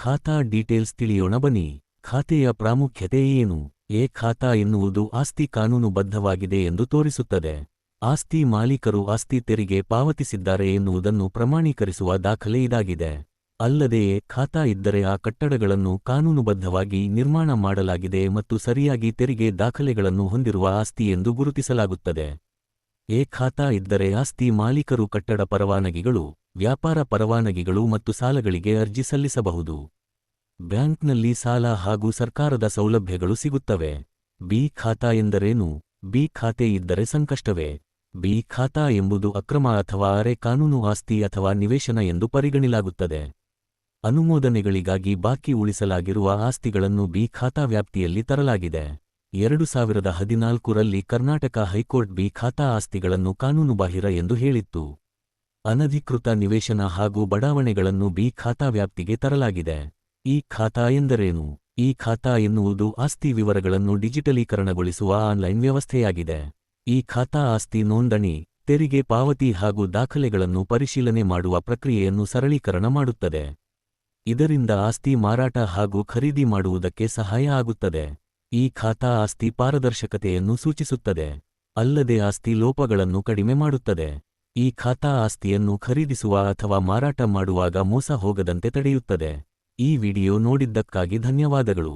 ಖಾತಾ ಡೀಟೇಲ್ಸ್ ತಿಳಿಯೋಣ ಬನ್ನಿ. ಖಾತೆಯ ಪ್ರಾಮುಖ್ಯತೆ ಏನು? ಖಾತಾ ಎನ್ನುವುದು ಆಸ್ತಿ ಕಾನೂನುಬದ್ಧವಾಗಿದೆ ಎಂದು ತೋರಿಸುತ್ತದೆ. ಆಸ್ತಿ ಮಾಲೀಕರು ಆಸ್ತಿ ತೆರಿಗೆ ಪಾವತಿಸಿದ್ದಾರೆ ಎನ್ನುವುದನ್ನು ಪ್ರಮಾಣೀಕರಿಸುವ ದಾಖಲೆ ಇದಾಗಿದೆ. ಅಲ್ಲದೆ ಖಾತಾ ಇದ್ದರೆ ಆ ಕಟ್ಟಡಗಳನ್ನು ಕಾನೂನುಬದ್ಧವಾಗಿ ನಿರ್ಮಾಣ ಮಾಡಲಾಗಿದೆ ಮತ್ತು ಸರಿಯಾಗಿ ತೆರಿಗೆ ದಾಖಲೆಗಳನ್ನು ಹೊಂದಿರುವ ಆಸ್ತಿ ಎಂದು ಗುರುತಿಸಲಾಗುತ್ತದೆ. ಖಾತಾ ಇದ್ದರೆ ಆಸ್ತಿ ಮಾಲೀಕರು ಕಟ್ಟಡ ಪರವಾನಗಿಗಳು, ವ್ಯಾಪಾರ ಪರವಾನಗಿಗಳು ಮತ್ತು ಸಾಲಗಳಿಗೆ ಅರ್ಜಿ ಸಲ್ಲಿಸಬಹುದು. ಬ್ಯಾಂಕ್ನಲ್ಲಿ ಸಾಲ ಹಾಗೂ ಸರ್ಕಾರದ ಸೌಲಭ್ಯಗಳು ಸಿಗುತ್ತವೆ. ಖಾತಾ ಎಂದರೇನು? ಖಾತೆ ಇದ್ದರೆ ಸಂಕಷ್ಟವೇ? ಖಾತಾ ಎಂಬುದು ಅಕ್ರಮ ಅಥವಾ ಅರೆ ಕಾನೂನು ಆಸ್ತಿ ಅಥವಾ ನಿವೇಶನ ಎಂದು ಪರಿಗಣಿಸಲಾಗುತ್ತದೆ. ಅನುಮೋದನೆಗಳಿಗಾಗಿ ಬಾಕಿ ಉಳಿಸಲಾಗಿರುವ ಆಸ್ತಿಗಳನ್ನು ಖಾತಾ ವ್ಯಾಪ್ತಿಯಲ್ಲಿ ತರಲಾಗಿದೆ. 2014ರಲ್ಲಿ ಕರ್ನಾಟಕ ಹೈಕೋರ್ಟ್ ಖಾತಾ ಆಸ್ತಿಗಳನ್ನು ಕಾನೂನುಬಾಹಿರ ಎಂದು ಹೇಳಿತ್ತು. ಅನಧಿಕೃತ ನಿವೇಶನ ಹಾಗೂ ಬಡಾವಣೆಗಳನ್ನು ಖಾತಾ ವ್ಯಾಪ್ತಿಗೆ ತರಲಾಗಿದೆ. ಖಾತಾ ಎಂದರೇನು? ಖಾತಾ ಎನ್ನುವುದು ಆಸ್ತಿ ವಿವರಗಳನ್ನು ಡಿಜಿಟಲೀಕರಣಗೊಳಿಸುವ ಆನ್ಲೈನ್ ವ್ಯವಸ್ಥೆಯಾಗಿದೆ. ಖಾತಾ ಆಸ್ತಿ ನೋಂದಣಿ, ತೆರಿಗೆ ಪಾವತಿ ಹಾಗೂ ದಾಖಲೆಗಳನ್ನು ಪರಿಶೀಲನೆ ಮಾಡುವ ಪ್ರಕ್ರಿಯೆಯನ್ನು ಸರಳೀಕರಣ ಮಾಡುತ್ತದೆ. ಇದರಿಂದ ಆಸ್ತಿ ಮಾರಾಟ ಹಾಗೂ ಖರೀದಿ ಮಾಡುವುದಕ್ಕೆ ಸಹಾಯ ಆಗುತ್ತದೆ. ಖಾತಾ ಆಸ್ತಿ ಪಾರದರ್ಶಕತೆಯನ್ನು ಸೂಚಿಸುತ್ತದೆ. ಅಲ್ಲದೆ ಆಸ್ತಿ ಲೋಪಗಳನ್ನು ಕಡಿಮೆ ಮಾಡುತ್ತದೆ. ಖಾತಾ ಆಸ್ತಿಯನ್ನು ಖರೀದಿಸುವ ಅಥವಾ ಮಾರಾಟ ಮಾಡುವಾಗ ಮೋಸ ಹೋಗದಂತೆ ತಡೆಯುತ್ತದೆ. ಈ ವಿಡಿಯೋ ನೋಡಿದ್ದಕ್ಕಾಗಿ ಧನ್ಯವಾದಗಳು.